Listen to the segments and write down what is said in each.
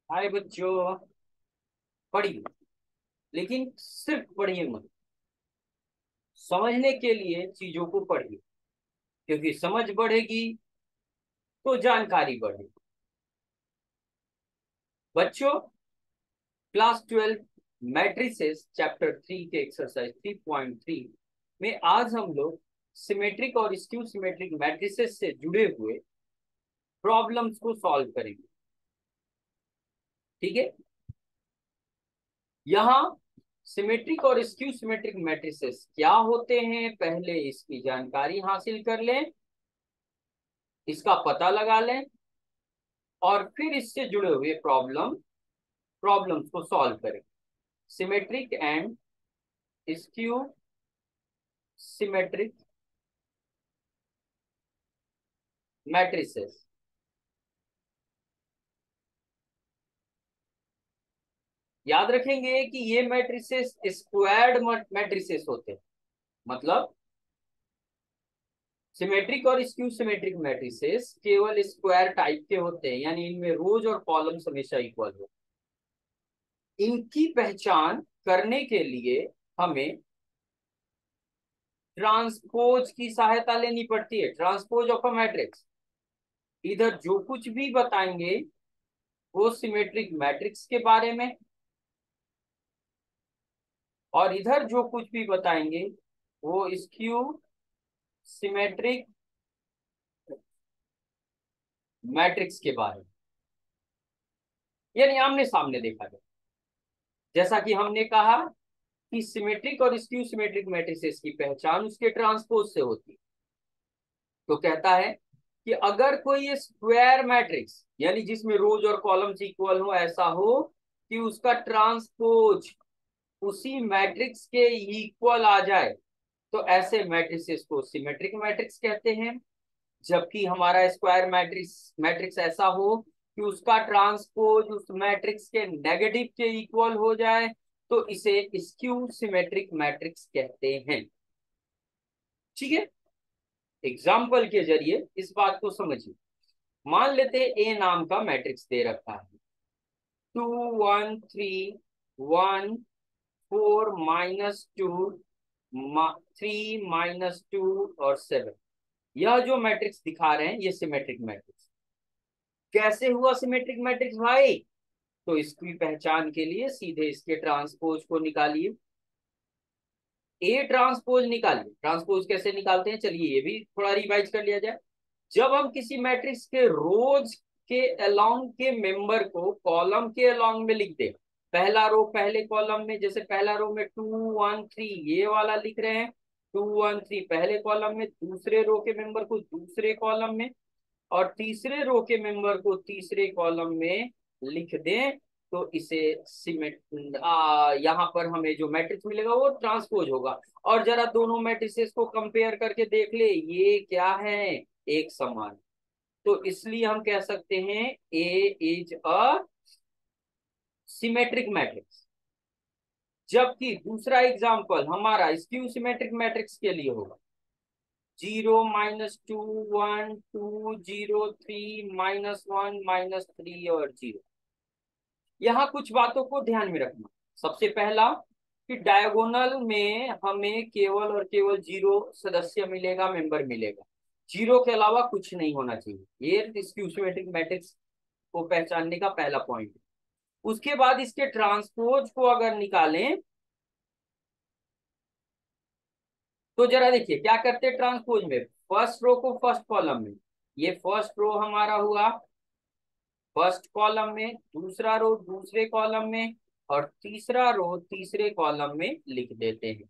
हाय बच्चों। पढ़िए, लेकिन सिर्फ पढ़िए मत। समझने के लिए चीजों को पढ़िए, क्योंकि समझ बढ़ेगी तो जानकारी बढ़ेगी। बच्चों, क्लास 12 मैट्रिसेस चैप्टर 3 के एक्सरसाइज 3.3 में आज हम लोग सिमेट्रिक और स्क्यू सिमेट्रिक मैट्रिसेस से जुड़े हुए प्रॉब्लम्स को सॉल्व करेंगे। ठीक है। यहाँ सिमेट्रिक और स्क्यू सिमेट्रिक मैट्रिसेस क्या होते हैं, पहले इसकी जानकारी हासिल कर लें, इसका पता लगा लें और फिर इससे जुड़े हुए प्रॉब्लम्स को सॉल्व करें। Symmetric and skew symmetric matrices. याद रखेंगे कि ये मैट्रिसेस स्क्वायर्ड मैट्रिसेस होते हैं। मतलब सिमेट्रिक और स्क्यू सिमेट्रिक मैट्रिसेस केवल स्क्वायर टाइप के होते हैं, यानी इनमें रोज और कॉलम्स हमेशा इक्वल हो। इनकी पहचान करने के लिए हमें ट्रांसपोज की सहायता लेनी पड़ती है। Transpose of a matrix. इधर जो कुछ भी बताएंगे वो सिमेट्रिक मैट्रिक्स के बारे में, और इधर जो कुछ भी बताएंगे वो स्क्यू सिमेट्रिक मैट्रिक्स के बारे में, यानी आमने सामने देखा जाए। जैसा कि हमने कहा कि सिमेट्रिक और स्क्यू सिमेट्रिक मैट्रिसेस की पहचान उसके ट्रांसपोज से होती है। तो कहता है कि अगर कोई स्क्वायर मैट्रिक्स, यानी जिसमें रोज और कॉलम्स इक्वल हो, ऐसा हो कि उसका ट्रांसपोज उसी मैट्रिक्स के इक्वल आ जाए, तो ऐसे मैट्रिसेस को सिमेट्रिक मैट्रिक्स कहते हैं। जबकि हमारा स्क्वायर मैट्रिक्स मैट्रिक्स ऐसा हो कि उसका ट्रांसपोज उस मैट्रिक्स के नेगेटिव के इक्वल हो जाए, तो इसे स्क्यू सिमेट्रिक मैट्रिक्स कहते हैं। ठीक है। एग्जाम्पल के जरिए इस बात को समझिए। मान लेते हैं ए नाम का मैट्रिक्स दे रखा है, 2 1 3 1 4 -2 3 -2 और 7। यह जो मैट्रिक्स दिखा रहे हैं ये सिमेट्रिक मैट्रिक्स। कैसे हुआ सिमेट्रिक मैट्रिक्स भाई? तो इसकी पहचान के लिए सीधे इसके ट्रांसपोज को निकालिए। ए ट्रांसपोज निकालिए। ट्रांसपोज कैसे निकालते हैं, चलिए ये भी थोड़ा रिवाइज कर लिया जाए। जब हम किसी मैट्रिक्स के रोज के अलोंग के मेंबर को कॉलम के अलोंग में लिख दें, पहला रो पहले कॉलम में, जैसे पहला रो में 2 1 3 ये वाला लिख रहे हैं, 2 1 3 पहले कॉलम में, दूसरे रो के मेंबर को दूसरे कॉलम में, और तीसरे रो के मेंबर को तीसरे कॉलम में लिख दें, तो इसे यहाँ पर हमें जो मैट्रिक्स मिलेगा वो ट्रांसपोज होगा। और जरा दोनों मैट्रिसेस को कंपेयर करके देख ले, ये क्या है, एक समान। तो इसलिए हम कह सकते हैं A is a symmetric matrix. जबकि दूसरा एग्जांपल हमारा स्क्यू सिमेट्रिक मैट्रिक्स के लिए होगा, 0 -2 1 2 0 3 -1 -3 और 0। यहाँ कुछ बातों को ध्यान में रखना। सबसे पहला कि डायगोनल में हमें केवल और केवल जीरो सदस्य मिलेगा, मेंबर मिलेगा। जीरो के अलावा कुछ नहीं होना चाहिए। ये स्क्यू सिमेट्रिक मैट्रिक्स को पहचानने का पहला पॉइंट है। उसके बाद इसके ट्रांसपोज को अगर निकालें तो जरा देखिए क्या करते हैं ट्रांसपोज में। फर्स्ट रो को फर्स्ट कॉलम में, ये फर्स्ट रो हमारा हुआ फर्स्ट कॉलम में, दूसरा रो दूसरे कॉलम में, और तीसरा रो तीसरे कॉलम में लिख देते हैं।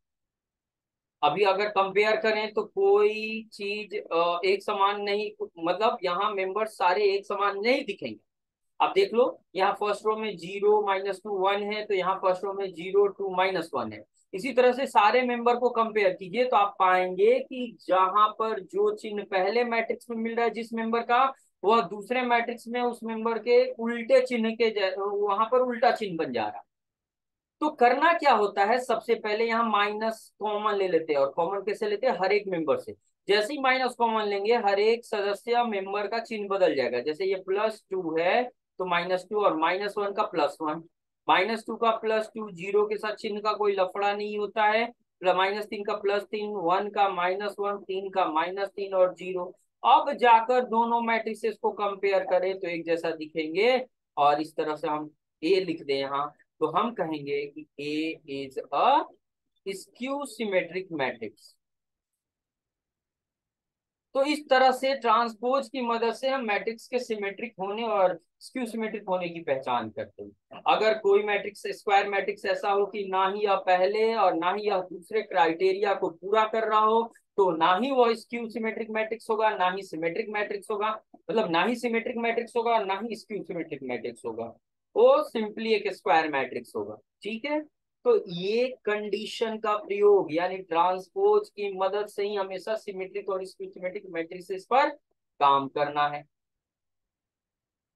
अभी अगर कंपेयर करें तो कोई चीज एक समान नहीं, मतलब यहाँ मेंबर सारे एक समान नहीं दिखेंगे। अब देख लो, यहाँ फर्स्ट रो में 0 -2 1 है, तो यहाँ फर्स्ट रो में 0 2 -1 है। इसी तरह से सारे मेंबर को कंपेयर कीजिए तो आप पाएंगे कि जहां पर जो चिन्ह पहले मैट्रिक्स में मिल रहा है जिस मेंबर का, वह दूसरे मैट्रिक्स में उस मेंबर के उल्टे चिन्ह के वहां पर उल्टा चिन्ह बन जा रहा है। तो करना क्या होता है, सबसे पहले यहाँ माइनस कॉमन ले लेते हैं। और कॉमन कैसे लेते हैं, हर एक मेंबर से। जैसे ही माइनस कॉमन लेंगे हर एक सदस्य मेंबर का चिन्ह बदल जाएगा। जैसे ये +2 है तो -2 और -1 का +1, -2 का +2, 0 के साथ चिन्ह का कोई लफड़ा नहीं होता है, -3 का +3, 1 का -1, 3 का -3 और 0। अब जाकर दोनों मैट्रिसेस को कंपेयर करें तो एक जैसा दिखेंगे। और इस तरह से हम ए लिख दें यहाँ, तो हम कहेंगे कि A is a skew symmetric matrix. तो इस तरह से ट्रांसपोज की मदद से हम मैट्रिक्स के सिमेट्रिक होने और स्क्यू सिमेट्रिक होने की पहचान करते हैं। अगर कोई मैट्रिक्स स्क्वायर मैट्रिक्स ऐसा हो कि ना ही यह पहले और ना ही यह दूसरे क्राइटेरिया को पूरा कर रहा हो, तो ना ही वो स्क्यू सिमेट्रिक मैट्रिक्स होगा, ना ही सिमेट्रिक मैट्रिक्स होगा, मतलब ना ही सिमेट्रिक मैट्रिक्स होगा, ना ही स्क्यू सिमेट्रिक मैट्रिक्स होगा, वो सिंपली एक स्क्वायर मैट्रिक्स होगा। ठीक है, तो ये कंडीशन का प्रयोग यानी ट्रांसपोज की मदद से ही हमेशा सिमेट्रिक और सिमेट्रिक मैट्रिसेस पर काम करना है।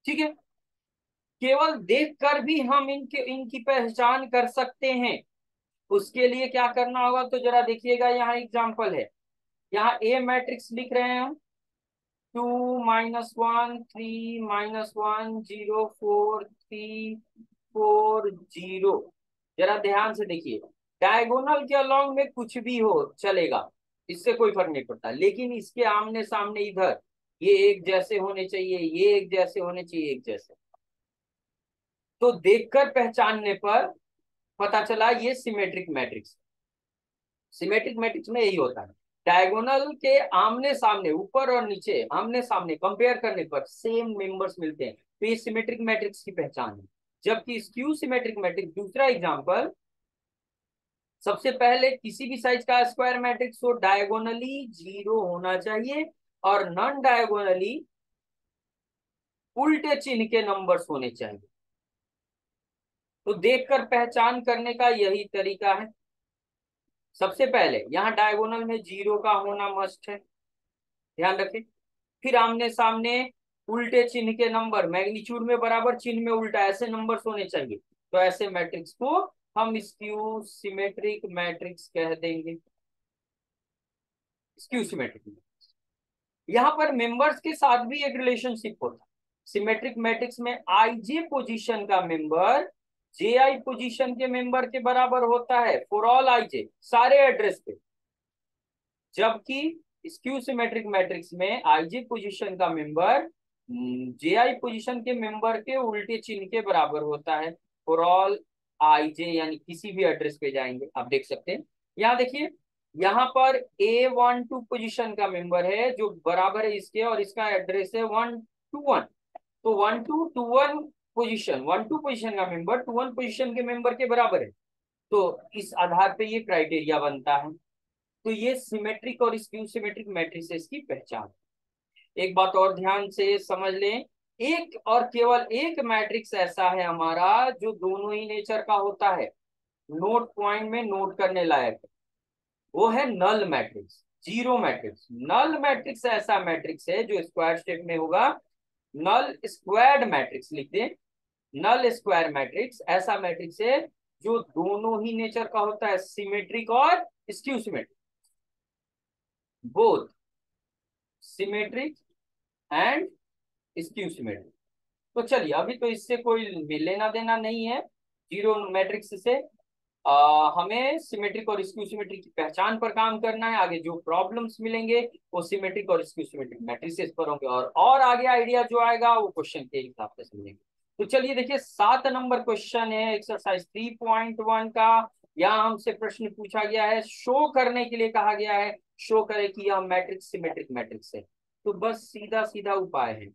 ठीक है, केवल देखकर भी हम इनकी पहचान कर सकते हैं। उसके लिए क्या करना होगा, तो जरा देखिएगा, यहाँ एग्जांपल है। यहाँ ए मैट्रिक्स लिख रहे हैं हम, 2 -1 3 -1 0 4 3 4 0। जरा ध्यान से देखिए, डायगोनल के अलोंग में कुछ भी हो चलेगा, इससे कोई फर्क नहीं पड़ता, लेकिन इसके आमने सामने इधर ये एक जैसे होने चाहिए, ये एक जैसे होने चाहिए, एक जैसे। तो देखकर पहचानने पर पता चला ये सिमेट्रिक मैट्रिक्स। सिमेट्रिक मैट्रिक्स में यही होता है, डायगोनल के आमने सामने, ऊपर और नीचे आमने सामने कंपेयर करने पर सेम मेंबर्स मिलते हैं, तो ये सिमेट्रिक मैट्रिक्स की पहचान है। जबकि स्क्यू सिमेट्रिक मैट्रिक्स, दूसरा एग्जांपल, सबसे पहले किसी भी साइज का स्क्वायर मैट्रिक्स हो डायगोनली 0 होना चाहिए और नॉन डायगोनली उल्टे चिन्ह के नंबर्स होने चाहिए। तो देखकर पहचान करने का यही तरीका है। सबसे पहले यहाँ डायगोनल में 0 का होना मस्ट है, ध्यान रखें। फिर आमने सामने उल्टे चिन्ह के नंबर, मैग्नीट्यूड में बराबर, चिन्ह में उल्टा, ऐसे नंबर्स होने चाहिए। तो ऐसे मैट्रिक्स को हम स्क्यू सिमेट्रिक मैट्रिक्स कह देंगे। स्क्यू सिमेट्रिक, यहाँ पर मेंबर्स के साथ भी एक रिलेशनशिप होता है। सिमेट्रिक मैट्रिक्स में आईजे पोजीशन का मेंबर जे आई पोजीशन के मेंबर के बराबर होता है फॉर ऑल आईजे, सारे एड्रेस पे। जबकि स्क्यू सिमेट्रिक मैट्रिक्स में आईजे पोजीशन का मेंबर जे आई पोजीशन के मेंबर के उल्टे चिन्ह के बराबर होता है फॉर ऑल आईजे, यानी किसी भी एड्रेस पे जाएंगे। आप देख सकते हैं, यहाँ देखिए, यहाँ पर A12 पोजीशन का मेंबर है जो बराबर है इसके, और इसका एड्रेस है 121। तो 1221 पोजीशन, 12 पोजीशन का मेंबर 21 पोजीशन के मेंबर के बराबर है। तो इस आधार पे ये क्राइटेरिया बनता है। तो ये सिमेट्रिक और स्क्यू सिमेट्रिक मैट्रिसेस की पहचान। एक बात और ध्यान से समझ लें, एक और केवल एक मैट्रिक्स ऐसा है हमारा जो दोनों ही नेचर का होता है, नोट पॉइंट में नोट करने लायक है, वो है null matrix, zero matrix. Null matrix ऐसा मैट्रिक्स है जो स्क्वायर शेप में होगा, नल स्क्वायर्ड मैट्रिक्स लिख दें। नल स्क्वायर मैट्रिक्स ऐसा मैट्रिक्स है जो दोनों ही नेचर का होता है, सिमेट्रिक और skew symmetric, both symmetric and skew symmetric. तो चलिए, अभी तो इससे कोई लेना देना नहीं है, जीरो मैट्रिक्स से। हमें सिमेट्रिक और स्क्यू सिमेट्रिक की पहचान पर काम करना है। आगे जो प्रॉब्लम्स मिलेंगे वो सिमेट्रिक और स्क्यू सिमेट्रिक मैट्रिसेस पर होंगे, और आगे आइडिया जो आएगा वो क्वेश्चन के हिसाब से मिलेंगे। तो चलिए देखिए, 7 नंबर क्वेश्चन है एक्सरसाइज 3.1 का। यहाँ हमसे प्रश्न पूछा गया है, शो करने के लिए कहा गया है, शो करे कि यह मैट्रिक्स सिमेट्रिक मैट्रिक्स है। तो बस सीधा सीधा उपाय है,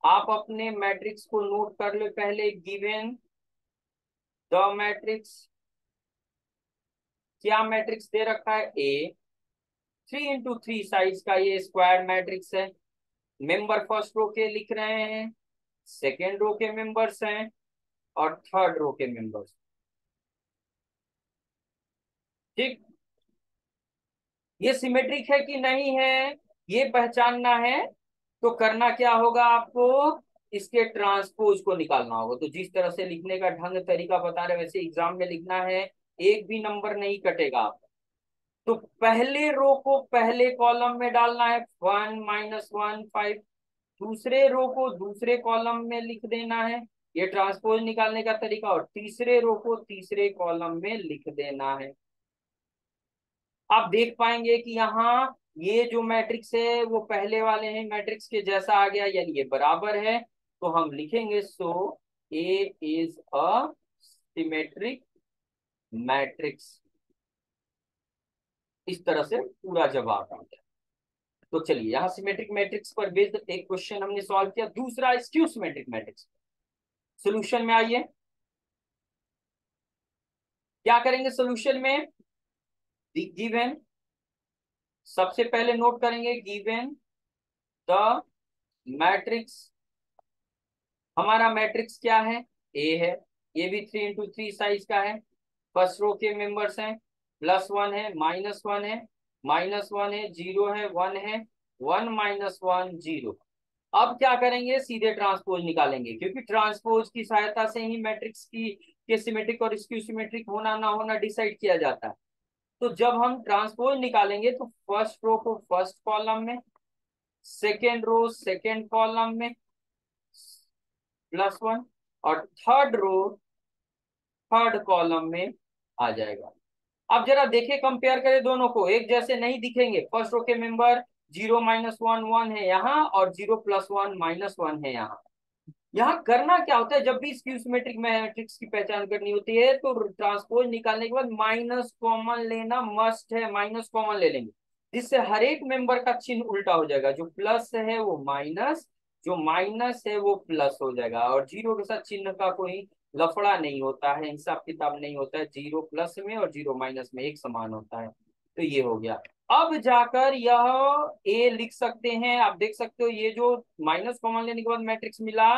आप अपने मैट्रिक्स को नोट कर ले पहले। गिवन द मैट्रिक्स, क्या मैट्रिक्स दे रखा है, ए 3x3 साइज का ये स्क्वायर मैट्रिक्स है। मेंबर फर्स्ट रो के लिख रहे हैं, सेकेंड रो के मेंबर्स हैं, और थर्ड रो के मेंबर्स। ठीक, ये सिमेट्रिक है कि नहीं है ये पहचानना है। तो करना क्या होगा आपको, इसके ट्रांसपोज को निकालना होगा। तो जिस तरह से लिखने का ढंग तरीका बता रहे वैसे एग्जाम में लिखना है, एक भी नंबर नहीं कटेगा आप। तो पहले रो को पहले कॉलम में डालना है, 1 -1 5, दूसरे रो को दूसरे कॉलम में लिख देना है, ये ट्रांसपोज निकालने का तरीका, और तीसरे रो को तीसरे कॉलम में लिख देना है। आप देख पाएंगे कि यहाँ ये जो मैट्रिक्स है वो पहले वाले हैं मैट्रिक्स के जैसा आ गया, यानी ये बराबर है। तो हम लिखेंगे सो ए इज अ सिमेट्रिक मैट्रिक्स। इस तरह से पूरा जवाब आ गया। तो चलिए यहाँ सिमेट्रिक मैट्रिक्स पर बेस्ड एक क्वेश्चन हमने सॉल्व किया। दूसरा स्क्यू सिमेट्रिक मैट्रिक्स, सोल्यूशन में आइए। क्या करेंगे सोल्यूशन में? गिवन, सबसे पहले नोट करेंगे गिवन द मैट्रिक्स। हमारा मैट्रिक्स क्या है? ए है। ये भी 3 इंटू 3 साइज का है। फर्स्ट रो के मेंबर्स हैं, +1 है, -1 है, -1 है, 0 है, 1 है, 1 -1 0। अब क्या करेंगे? सीधे ट्रांसपोज निकालेंगे, क्योंकि ट्रांसपोज की सहायता से ही मैट्रिक्स की के सिमेट्रिक और स्क्यू सिमेट्रिक होना ना होना डिसाइड किया जाता है। तो जब हम ट्रांसपोज निकालेंगे तो फर्स्ट रो को फर्स्ट कॉलम में, सेकेंड रो सेकेंड कॉलम में +1, और थर्ड रो थर्ड कॉलम में आ जाएगा। अब जरा देखें, कंपेयर करें दोनों को, एक जैसे नहीं दिखेंगे। फर्स्ट रो के मेंबर 0 -1 1 है यहाँ, और 0 +1 -1 है यहाँ। यहाँ करना क्या होता है, जब भी स्क्यू सिमेट्रिक मैट्रिक्स की पहचान करनी होती है तो ट्रांसपोज निकालने के बाद माइनस कॉमन लेना मस्ट है। माइनस कॉमन ले लेंगे, जिससे हर एक मेंबर का चिन्ह उल्टा हो जाएगा। जो प्लस है वो माइनस, जो माइनस है वो प्लस हो जाएगा। और जीरो के साथ चिन्ह का कोई लफड़ा नहीं होता है, हिसाब किताब नहीं होता है। 0 प्लस में और 0 माइनस में एक समान होता है। तो ये हो गया। अब जाकर यह ए लिख सकते हैं। आप देख सकते हो ये जो माइनस कॉमन लेने के बाद मैट्रिक्स मिला,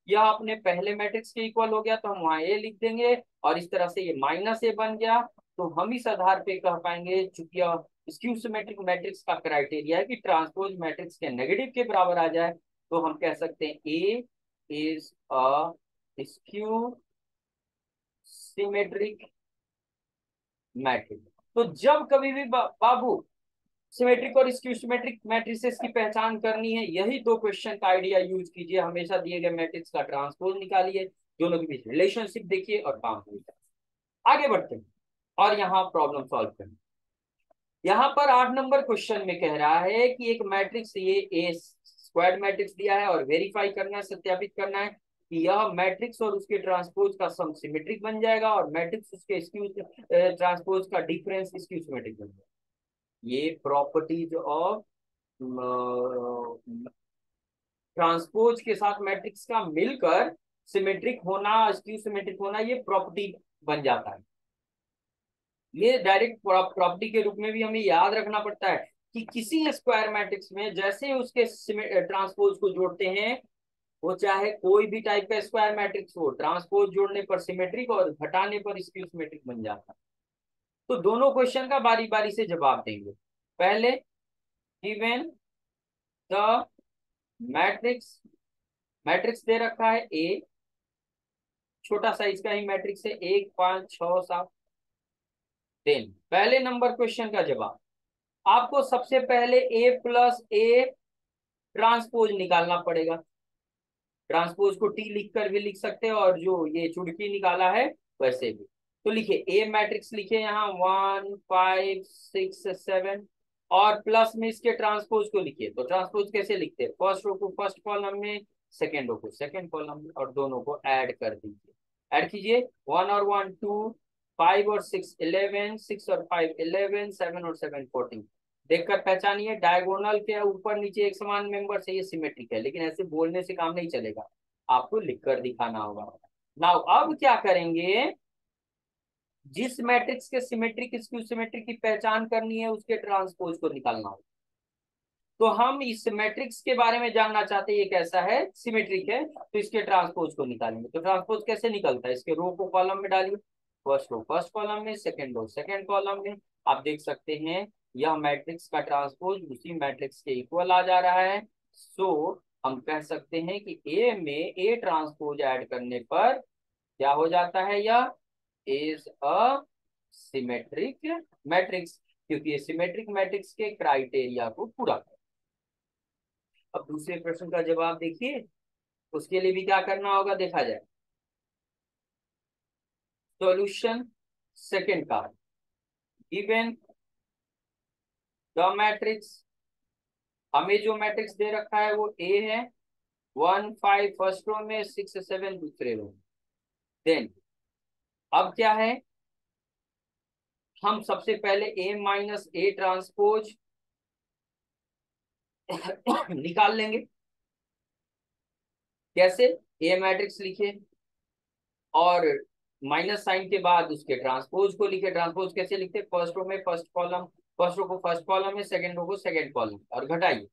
यह अपने पहले मैट्रिक्स के इक्वल हो गया, तो हम वहां ए लिख देंगे। और इस तरह से ये -a बन गया। तो हम इस आधार पे कह पाएंगे, चूंकि यह स्क्यू सिमेट्रिक मैट्रिक्स का क्राइटेरिया है कि ट्रांसपोज मैट्रिक्स के नेगेटिव के बराबर आ जाए, तो हम कह सकते हैं A is a skew symmetric matrix. तो जब कभी भी बाबू सिमेट्रिक और स्क्यू सिमेट्रिक मैट्रिसेस की पहचान करनी है, यही दो क्वेश्चन का आइडिया यूज कीजिए। हमेशा दिए गए मैट्रिक्स का ट्रांसपोज निकालिए, दोनों के बीच रिलेशनशिप देखिए और काम कीजिए। आगे बढ़ते हैं और यहाँ प्रॉब्लम सॉल्व करें। यहाँ पर 8 नंबर क्वेश्चन में कह रहा है कि एक मैट्रिक्स ये ए स्क्वायर्ड मैट्रिक्स दिया है और वेरीफाई करना है, सत्यापित करना है कि यह मैट्रिक्स और उसके ट्रांसपोज का सम सिमेट्रिक बन जाएगा, और मैट्रिक्स उसके स्क्यू ट्रांसपोज का डिफरेंस स्क्यू सिमेट्रिक बन जाएगा। ये प्रॉपर्टीज ऑफ ट्रांसपोज के साथ मैट्रिक्स का मिलकर सिमेट्रिक होना, स्क्यू सिमेट्रिक होना, ये प्रॉपर्टी बन जाता है। ये डायरेक्ट प्रॉपर्टी के रूप में भी हमें याद रखना पड़ता है कि किसी स्क्वायर मैट्रिक्स में जैसे उसके ट्रांसपोज को जोड़ते हैं, वो चाहे कोई भी टाइप का स्क्वायर मैट्रिक्स हो, ट्रांसपोज जोड़ने पर सिमेट्रिक और घटाने पर स्क्यू सिमेट्रिक बन जाता है। तो दोनों क्वेश्चन का बारी बारी से जवाब देंगे। पहले गिवन द मैट्रिक्स, मैट्रिक्स दे रखा है ए, छोटा साइज का ही मैट्रिक्स है, 1 5 6 7। देन पहले नंबर क्वेश्चन का जवाब, आपको सबसे पहले ए प्लस ए ट्रांसपोज निकालना पड़ेगा। ट्रांसपोज को टी लिखकर भी लिख सकते हैं, और जो ये चुड़की निकाला है वैसे भी। तो लिखिए ए मैट्रिक्स, लिखिए यहाँ 1 5 6 7, और प्लस में इसके ट्रांसपोज को लिखिए। तो ट्रांसपोज कैसे लिखते हैं? फर्स्ट रो को फर्स्ट कॉलम में, सेकेंड रो को सेकेंड कॉलम में, और दोनों को ऐड कर दीजिए। ऐड कीजिए, 1 और 1 2, 5 और 6 11, 6 और 5 11, 7 और 7 14। देखकर पहचानिए, डायगोनल के ऊपर नीचे एक समान मेंबर से ये सिमेट्रिक है, लेकिन ऐसे बोलने से काम नहीं चलेगा, आपको लिखकर दिखाना होगा। नाउ अब क्या करेंगे, जिस मैट्रिक्स के सिमेट्रिक स्क्यू सिमेट्रिक की पहचान करनी है उसके ट्रांसपोज को निकालना होगा। तो हम इस मैट्रिक्स के बारे में जानना चाहते हैं, ये कैसा है, सिमेट्रिक है, तो इसके ट्रांसपोज को निकालेंगे। तो ट्रांसपोज कैसे निकलता है? इसके रो को कॉलम में डालिए, फर्स्ट रो फर्स्ट कॉलम में, सेकेंड रो सेकेंड कॉलम में। आप देख सकते हैं यह मैट्रिक्स का ट्रांसपोज उसी मैट्रिक्स के इक्वल आ जा रहा है। सो हम कह सकते हैं कि ए में ए ट्रांसपोज ऐड करने पर क्या हो जाता है, यह इज अ सिमेट्रिक मैट्रिक्स, क्योंकि ये सिमेट्रिक मैट्रिक्स के क्राइटेरिया को पूरा करता है। अब दूसरे प्रश्न का जवाब देखिए, उसके लिए भी क्या करना होगा देखा जाए। सॉल्यूशन सेकंड का, गिवन द मैट्रिक्स, हमें जो मैट्रिक्स दे रखा है वो ए है, 1 5 फर्स्ट रो में, 6 7 दूसरे रो। देन अब क्या है, हम सबसे पहले ए माइनस ए ट्रांसपोज निकाल लेंगे। कैसे? ए मैट्रिक्स लिखे और माइनस साइन के बाद उसके ट्रांसपोज को लिखे। ट्रांसपोज कैसे लिखते? फर्स्ट रो में फर्स्ट कॉलम, फर्स्ट रो को फर्स्ट कॉलम में, सेकंड रो को सेकंड कॉलम, और घटाइए।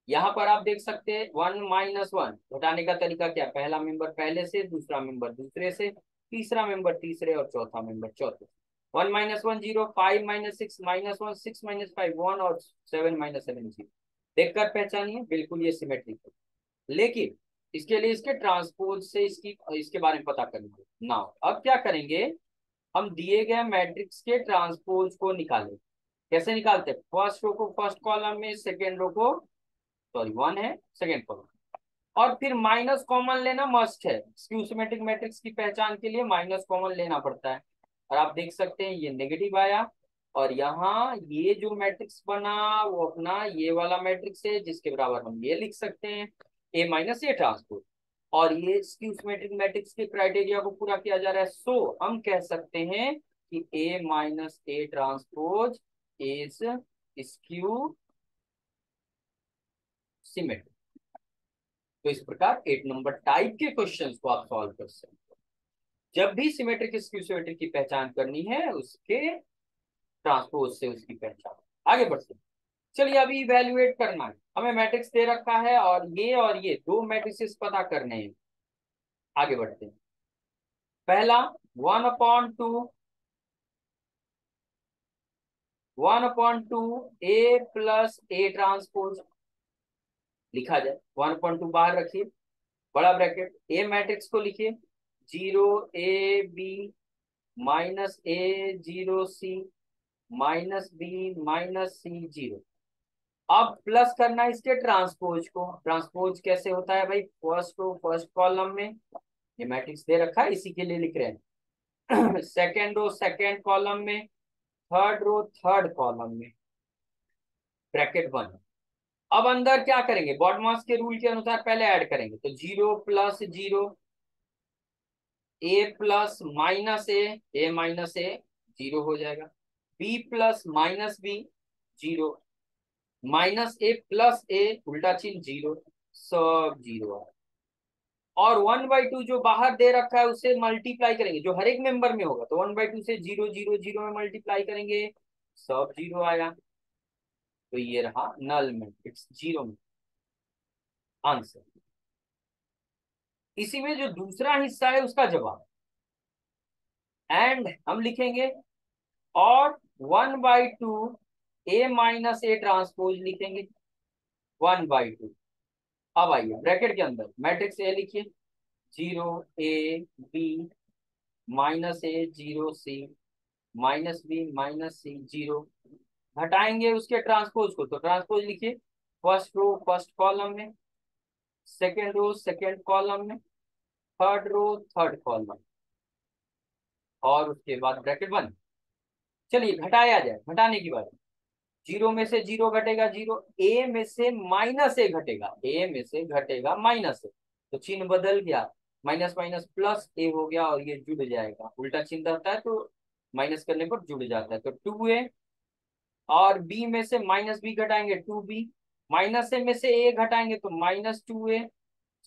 यहाँ पर आप देख सकते हैं 1 - 1 घटाने का तरीका क्या? पहला मेंबर पहले से, दूसरा मेंबर दूसरे से, तीसरा मेंबर तीसरे और चौथा मेंबर चौथे। 1 - 1 0, 5 - 6 -1, 6 - 5 1 और 7 - 7 0। देखकर पहचानिए, बिल्कुल ये सिमेट्रिक है। लेकिन इसके लिए इसके ट्रांसपोज से इसकी इसके बारे में पता करेंगे ना। अब क्या करेंगे, हम दिए गए मैट्रिक्स के ट्रांसपोज को निकालें। कैसे निकालते हैं? फर्स्ट रो को फर्स्ट कॉलम में, सेकेंड रो को, सॉरी 1 है सेकेंड कॉलम, और फिर माइनस कॉमन लेना मस्ट है। स्क्यू सिमेट्रिक मैट्रिक्स की पहचान के लिए माइनस कॉमन लेना पड़ता है। और आप देख सकते हैं ये नेगेटिव आया, और यहाँ ये जो मैट्रिक्स बना वो अपना ये वाला मैट्रिक्स है, जिसके बराबर हम ये लिख सकते हैं, ए माइनस ए ट्रांसपोज। और ये स्क्यू सिमेट्रिक मैट्रिक्स के क्राइटेरिया को पूरा किया जा रहा है। सो हम कह सकते हैं कि A minus A transpose is skew symmetric. तो इस प्रकार 8 नंबर टाइप के क्वेश्चंस को आप सॉल्व कर सकते हैं। जब भी सिमेट्रिक स्क्यू सिमेट्रिक की पहचान करनी है, उसके ट्रांसपोज से उसकी पहचान। आगे बढ़ते हैं। चलिए अभी इवेल्युएट करना है, हमें मैट्रिक्स दे रखा है और ये दो मैट्रिक्स पता करने हैं। आगे बढ़ते हैं। पहला 1/2, 1/2 ए प्लस ए ट्रांसपोज लिखा जाए। 1/2 बाहर रखिए, बड़ा ब्रैकेट, ए मैट्रिक्स को लिखिए 0 A B -A 0 C -B -C 0। अब प्लस करना है इसके ट्रांसपोज को। ट्रांसपोज कैसे होता है भाई? फर्स्ट रो फर्स्ट कॉलम में, ये मैट्रिक्स दे रखा है इसी के लिए लिख रहे हैं। सेकेंड रो सेकेंड कॉलम में, थर्ड रो थर्ड कॉलम में, ब्रैकेट 1। अब अंदर क्या करेंगे? बॉडमास के रूल के अनुसार पहले ऐड करेंगे, तो 0 + 0, ए जीरो हो जाएगा, B plus minus B zero, -A + A उल्टा चिन्ह जीरो, सब जीरो। और 1/2 जो बाहर दे रखा है उसे मल्टीप्लाई करेंगे, जो हर एक मेंबर में होगा, तो 1/2 से 0 0 0 में मल्टीप्लाई करेंगे, सब जीरो आया। तो ये रहा नल मैट्रिक्स, जीरो में आंसर। इसी में जो दूसरा हिस्सा है उसका जवाब, एंड हम लिखेंगे, और 1/2 A - A ट्रांसपोज लिखेंगे 1/2। अब आइए ब्रैकेट के अंदर मैट्रिक्स ए लिखिए, 0 A B -A 0 C -B -C 0। हटाएंगे उसके ट्रांसपोज को, तो ट्रांसपोज लिखिए फर्स्ट रो फर्स्ट कॉलम में, सेकेंड रो सेकेंड कॉलम में, थर्ड रो थर्ड कॉलम, और उसके बाद ब्रैकेट 1। चलिए घटाया जाए, घटाने की बात। 0 में से 0 घटेगा 0, ए में से -A घटेगा, ए में से घटेगा -A, तो चिन्ह बदल गया, माइनस माइनस प्लस ए हो गया, और ये जुड़ जाएगा। उल्टा चिन्ह रहता है तो माइनस करने पर जुड़ जाता है, तो 2A। और बी में से -B घटाएंगे 2B, -A में से ए घटाएंगे तो -2A,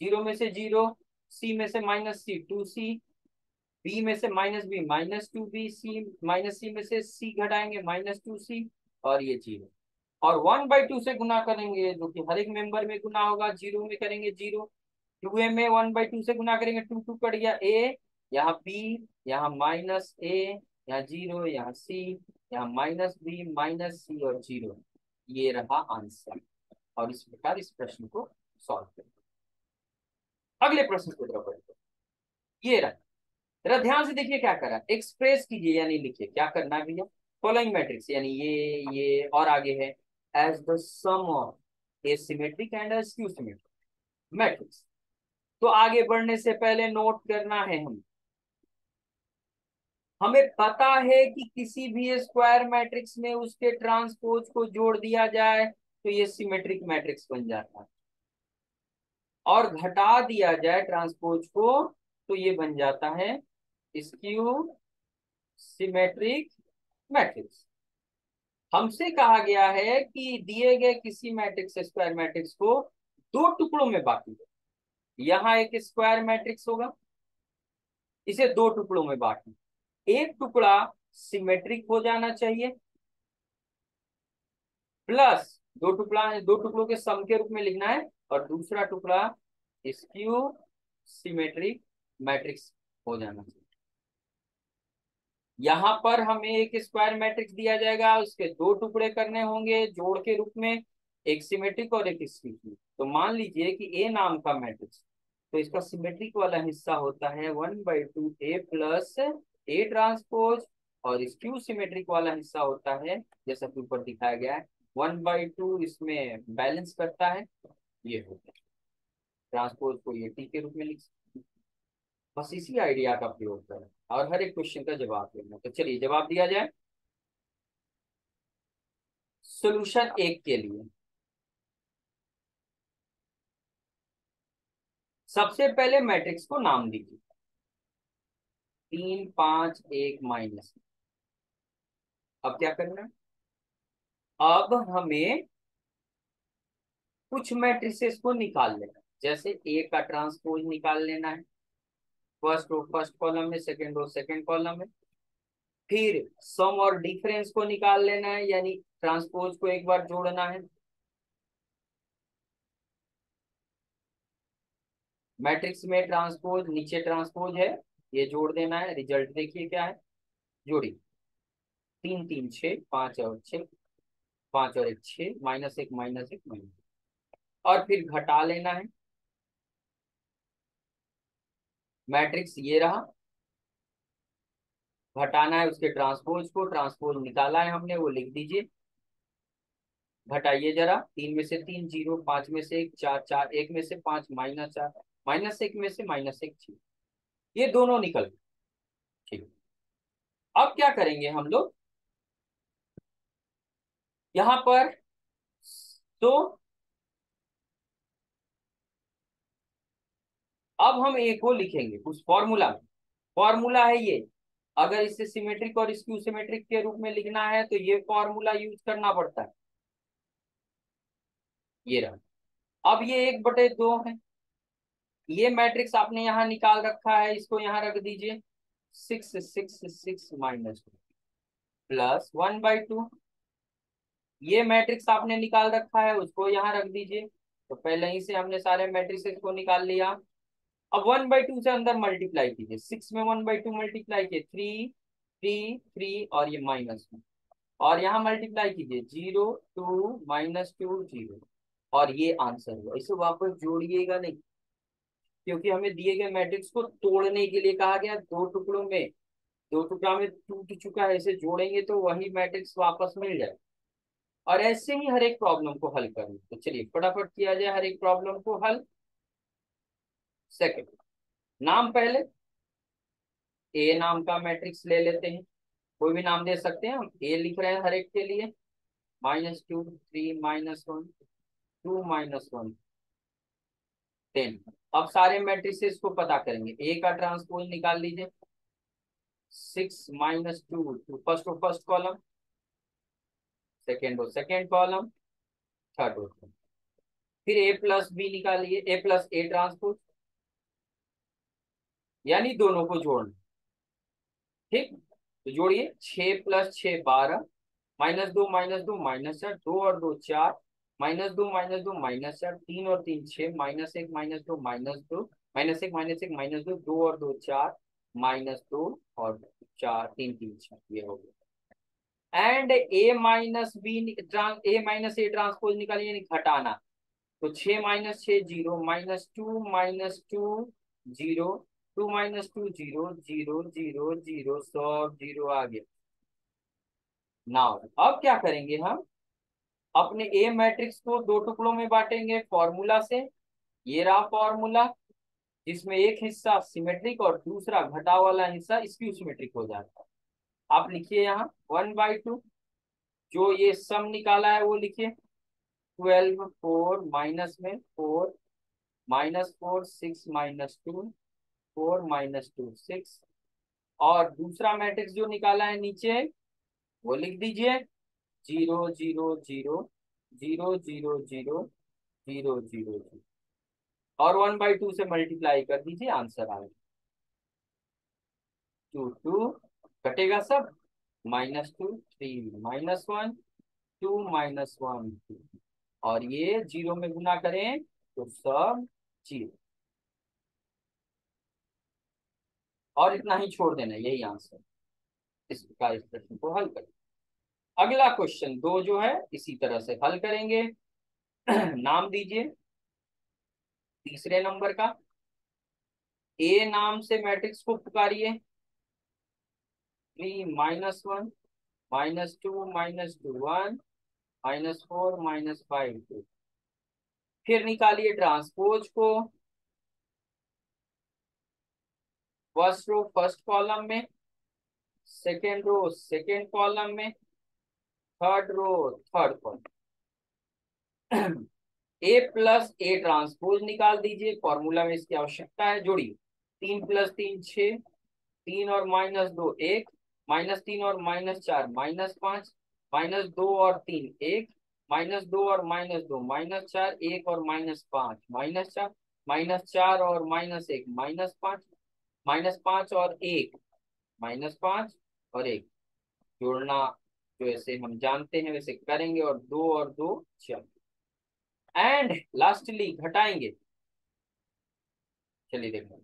0 में से 0, सी में से -C 2C, बी में से -B -2B, सी में से C घटाएंगे -2C, और ये 0। और 1/2 से गुना करेंगे, जो कि हर एक मेंबर में गुना होगा, 0 में करेंगे 0, 2A में 1/2 से गुना करेंगे, 2 2 कट गया, A यहाँ B यहाँ -A यहाँ 0 यहाँ C यहाँ -B -C और 0। ये रहा आंसर। और इस प्रकार इस प्रश्न को सॉल्व करें। अगले प्रश्न को तरफ बढ़ते, ये रहा। जरा ध्यान से देखिए क्या करा, एक्सप्रेस कीजिए यानी लिखिए, क्या करना है भैया? फॉलोइंग मैट्रिक्स, यानी ये और आगे है, as the sum of asymmetric and skew symmetric matrix. तो आगे बढ़ने से पहले नोट करना है हमें पता है कि किसी भी स्क्वायर मैट्रिक्स में उसके ट्रांसपोज को जोड़ दिया जाए तो ये सिमेट्रिक मैट्रिक्स बन जाता है, और घटा दिया जाए ट्रांसपोज को तो ये बन जाता है स्क्यू सिमेट्रिक मैट्रिक्स। हमसे कहा गया है कि दिए गए किसी मैट्रिक्स स्क्वायर मैट्रिक्स को दो टुकड़ों में बांटी। यहाँ एक स्क्वायर मैट्रिक्स होगा, इसे दो टुकड़ों में बांटी। एक टुकड़ा सिमेट्रिक हो जाना चाहिए, प्लस दो टुकड़ों के सम के रूप में लिखना है, और दूसरा टुकड़ा स्क्यू सिमेट्रिक मैट्रिक्स हो जाना चाहिए। यहाँ पर हमें एक स्क्वायर मैट्रिक्स दिया जाएगा, उसके दो टुकड़े करने होंगे जोड़ के रूप में, एक सिमेट्रिक और एक स्क्यू। तो मान लीजिए कि ए नाम का मैट्रिक्स, तो इसका सिमेट्रिक वाला हिस्सा होता है 1/2 ए प्लस ए ट्रांसपोज, और स्क्यू सिमेट्रिक वाला हिस्सा होता है जैसा कि ऊपर दिखाया गया है 1/2 इसमें बैलेंस करता है, ये होता है। ट्रांसपोज को ये टी के रूप में लिख सकते हैं। बस इसी आइडिया का प्रयोग करें और हर एक क्वेश्चन का जवाब देना। तो चलिए जवाब दिया जाए। सॉल्यूशन एक के लिए सबसे पहले मैट्रिक्स को नाम दीजिए, 3 5 1 - अब क्या करना है, अब हमें कुछ मैट्रिसेस को निकाल लेना है। जैसे ए का ट्रांसपोज निकाल लेना है, फर्स्ट रो फर्स्ट कॉलम में, सेकंड रो सेकंड कॉलम में। फिर सम और डिफरेंस को निकाल लेना है, यानी ट्रांसपोज को एक बार जोड़ना है। मैट्रिक्स में ट्रांसपोज, नीचे ट्रांसपोज है, ये जोड़ देना है। रिजल्ट देखिए क्या है, जोड़ी 3 3 6 5 और 6, 5 और 1 6, -1 -1 -1, और फिर घटा लेना है। मैट्रिक्स ये रहा, घटाना है उसके ट्रांसपोज को, ट्रांसपोज निकाला है हमने, वो लिख दीजिए। घटाइए जरा, 3 में से 3 0, 5 में से 1 4, 4 1 में से 5 -4, -1 में से -1 6, ये दोनों निकल गए। ठीक, अब क्या करेंगे हम लोग यहाँ पर, तो अब हम ए को लिखेंगे उस फॉर्मूला में। फॉर्मूला है ये, अगर इसे सिमेट्रिक और स्क्यू सिमेट्रिक के रूप में लिखना है तो ये फॉर्मूला यूज करना पड़ता है। ये रहा, अब ये 1/2 है। ये मैट्रिक्स आपने यहाँ निकाल रखा है, इसको यहाँ रख दीजिए, 6 6 6 +1/2। ये मैट्रिक्स आपने निकाल रखा है, उसको यहाँ रख दीजिए। तो पहले ही से हमने सारे मैट्रिक्स को निकाल लिया। अब 1/2 से अंदर मल्टीप्लाई कीजिए, 6 में 1/2 मल्टीप्लाई किए 3 3 3, और ये -1, और यहाँ मल्टीप्लाई कीजिए 0 2 -2 0, और ये आंसर हुआ। इसे वापस जोड़िएगा नहीं, क्योंकि हमें दिए गए मैट्रिक्स को तोड़ने के लिए कहा गया, दो टुकड़ों में, दो टुकड़ा में टूट चुका है, इसे जोड़ेंगे तो वही मैट्रिक्स वापस मिल जाए। और ऐसे ही हर एक प्रॉब्लम को हल करें। तो चलिए फटाफट किया जाए हर एक प्रॉब्लम को हल। सेकंड, नाम पहले ए नाम का मैट्रिक्स ले लेते हैं, कोई भी नाम दे सकते हैं, हम ए लिख रहे हैं हर एक के लिए। -2 3 -1 2 -1 10। अब सारे मैट्रिसेस को पता करेंगे, ए का ट्रांसपोज निकाल लीजिए, 6 -2 first row first column, second row second column, third row. फिर ए प्लस बी निकालिए, ए प्लस ए ट्रांसपोज, यानी दोनों को जोड़ना। ठीक, तो जोड़िए, 6 + 6 12, -2 -2 -4, 2 और 2 4, -2 -2 -4, 3 और 3 6, -1 -2 -2, -1 -1 -2, 2 और 2 4, -2 और 4 3 3 6, ये हो गया। एंड ए ट्रांसपोज निकालिए, यानी घटाना। तो 6 - 6 0, -2 -2 0, 2 -2 0 0 0 0, सब 0 आ गया। नाउ अब क्या करेंगे हम, अपने ए मैट्रिक्स को दो टुकड़ों में बांटेंगे फॉर्मूला से। ये रहा फॉर्मूला, जिसमें एक हिस्सा सिमेट्रिक और दूसरा घटा वाला हिस्सा स्क्यू सिमेट्रिक हो जाता है। आप लिखिए यहाँ 1/2। जो ये सम निकाला है वो लिखिए। 12 4 माइनस में 4 -4 6 -2 4 -2 6। और दूसरा मैट्रिक्स जो निकाला है नीचे वो लिख दीजिए। 0 0 0 0 0 0 0 0 0 और 1/2 से मल्टीप्लाई कर दीजिए, आंसर आएगा 2 2 कटेगा सब। -2 3 -1 2 -1 2 और ये जीरो में गुना करें तो सब जीरो। और इतना ही छोड़ देना, यही आंसर। इस प्रकार इस प्रश्न को हल करें। अगला क्वेश्चन 2 जो है इसी तरह से हल करेंगे। नाम दीजिए तीसरे नंबर का। ए नाम से मैट्रिक्स को पुकारिए। 3 -1 -2 -2 1 -4 -5 2। फिर निकालिए ट्रांसपोज को। फर्स्ट रो फर्स्ट कॉलम में, सेकेंड रो सेकेंड कॉलम में, third row third column. A plus A transpose निकाल दीजिए, फॉर्मूला में इसकी आवश्यकता है। जोड़िए 3 + 3 6, 3 और -2 1, -3 और -4 -5, -2 और 3 1, -2 और -2 -4, 1 और -5 -4, -4 और -1 -5, -5 और 1 -5 और 1। जोड़ना जो ऐसे हम जानते हैं वैसे करेंगे, और 2 और 2 4। एंड लास्टली घटाएंगे। चलिए देखो,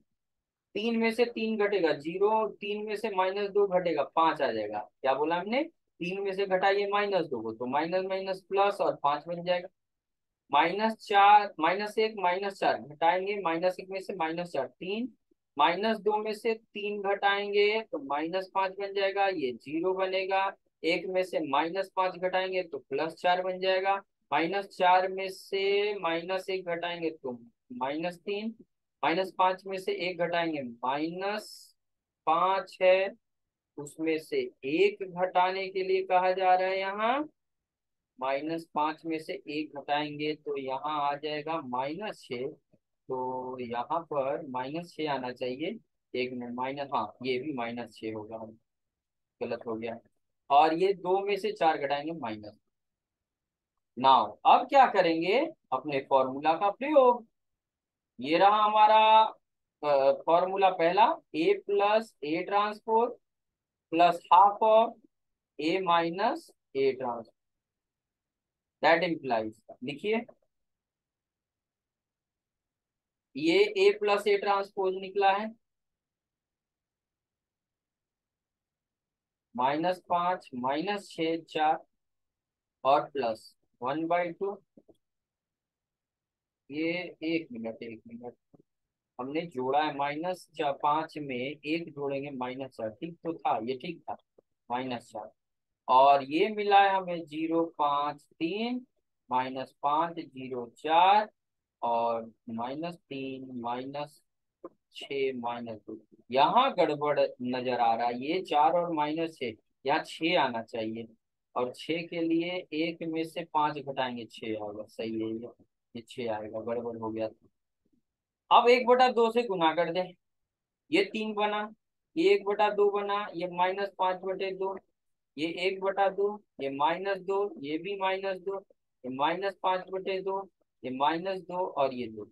3 में से 3 घटेगा 0, 3 में से -2 घटेगा 5 आ जाएगा। क्या बोला हमने? 3 में से घटाइए -2 को तो माइनस माइनस प्लस और 5 बन जाएगा। -4 -1 -4 घटाएंगे, -1 में से -4 3, -2 में से 3 घटाएंगे तो -5 बन जाएगा, ये 0 बनेगा। 1 में से -5 घटाएंगे तो +4 बन जाएगा। -4 में से -1 घटाएंगे तो -3, -5 में से 1 घटाएंगे -5 है। उसमें से 1 घटाने के लिए कहा जा रहा है यहाँ। -5 में से 1 घटाएंगे तो यहाँ आ जाएगा -6। तो यहाँ पर -6 आना चाहिए। 1 मिनट, माइनस, हाँ ये भी -6 होगा, गलत हो गया। और ये 2 में से 4 घटाएंगे माइनस। नाउ अब क्या करेंगे? अपने फॉर्मूला का प्रयोग। ये रहा हमारा फॉर्मूला पहला। A plus A transpose plus half of A minus A transpose, that implies. लिखिए, ये ए प्लस ए ट्रांसपोज निकला है -5 -6 4 और प्लस 1/2। ये 1 मिनट 1 मिनट, हमने जोड़ा है -5 में 1 जोड़ेंगे -4, ठीक तो था, ये ठीक था -4। और ये मिला है हमें 0 5 3 -5 0 4 और -3 -6 -2। यहाँ गड़बड़ नजर आ रहा है, ये 4 और -6, यहाँ 6 आना चाहिए। और 6 के लिए 1 में से 5 घटाएंगे 6 आएगा, सही है ये 6 आएगा, गड़बड़ हो गया था। अब 1/2 से गुना कर दे। ये 3 बना, ये 1/2 बना, ये -5/2, ये 1/2, ये -2, ये भी -2, ये -5/2, ये -2 और ये 2।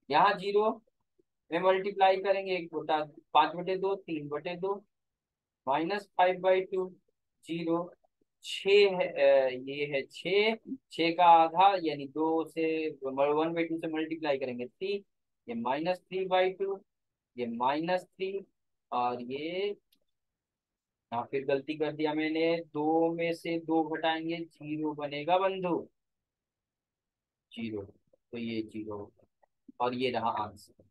यहाँ 0 में मल्टीप्लाई करेंगे। 1/5/2 3/2, -5/2 0 6 है। ये है 6, 6 का आधा यानी 2 से 1/2 से मल्टीप्लाई करेंगे 3, ये -3/2, ये -3 और ये यहाँ फिर गलती कर दिया मैंने, 2 में से 2 घटाएंगे 0 बनेगा बंधु, 0। तो ये 0 और ये रहा आंसर।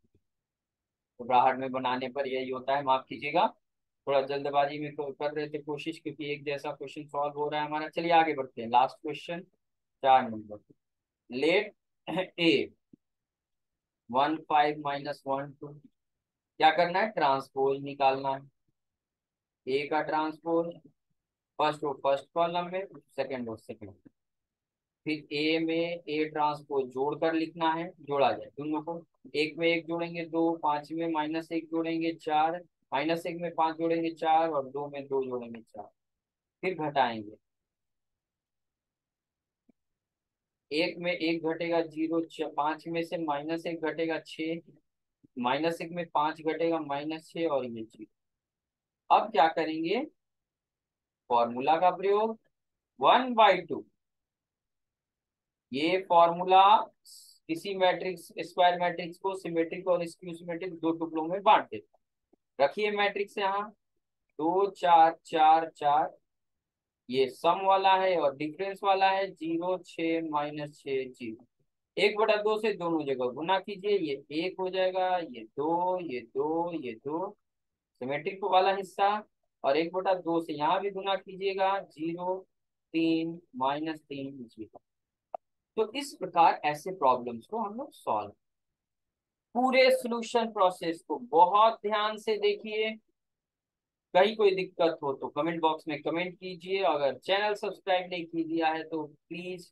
घबराहट में बनाने पर यही होता है, माफ कीजिएगा। थोड़ा जल्दबाजी में कर रहे थे कोशिश, क्योंकि एक जैसा क्वेश्चन सॉल्व हो रहा है हमारा। चलिए आगे बढ़ते हैं, लास्ट क्वेश्चन 4 नंबर। लेट ए 1 5 - 1 2, क्या करना है, ट्रांसपोज निकालना है। ए का ट्रांसपोज, फर्स्ट वो फर्स्ट कॉलम में, सेकंड वो सेकंड। फिर ए में ए ट्रांसपोज जोड़कर लिखना है, जोड़ा जाए दोनों को। एक में एक जोड़ेंगे 2, 5 में -1 जोड़ेंगे 4, -1 में 5 जोड़ेंगे 4, और 2 में 2 जोड़ेंगे 4। फिर घटाएंगे, एक में एक घटेगा 0, 5 में से -1 घटेगा 6, -1 में 5 घटेगा -6, और ये 0। अब क्या करेंगे, फॉर्मूला का प्रयोग, 1/2। ये फॉर्मूला किसी मैट्रिक्स, स्क्वायर मैट्रिक्स को सिमेट्रिक और स्क्यू सिमेट्रिक दो टुकड़ों में बांट देता है। रखिए मैट्रिक्स यहाँ, 2 4 4 4, ये सम वाला है और डिफरेंस वाला है, 0 6 - 6 0। 1/2 से दोनों जगह गुना कीजिए, ये 1 हो जाएगा, ये 2, ये 2, ये 2, सिमेट्रिक वाला हिस्सा। और 1/2 से यहाँ भी गुना कीजिएगा, 0 3 -3 0। तो इस प्रकार ऐसे प्रॉब्लम्स को हम लोग सॉल्व, पूरे सॉल्यूशन प्रोसेस को बहुत ध्यान से देखिए। कहीं कोई दिक्कत हो तो कमेंट बॉक्स में कमेंट कीजिए। अगर चैनल सब्सक्राइब नहीं किया है तो प्लीज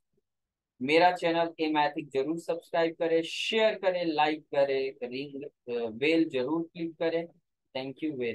मेरा चैनल ए मैथिक जरूर सब्सक्राइब करें, शेयर करें, लाइक करें, रिंग बेल जरूर क्लिक करें। Thank you very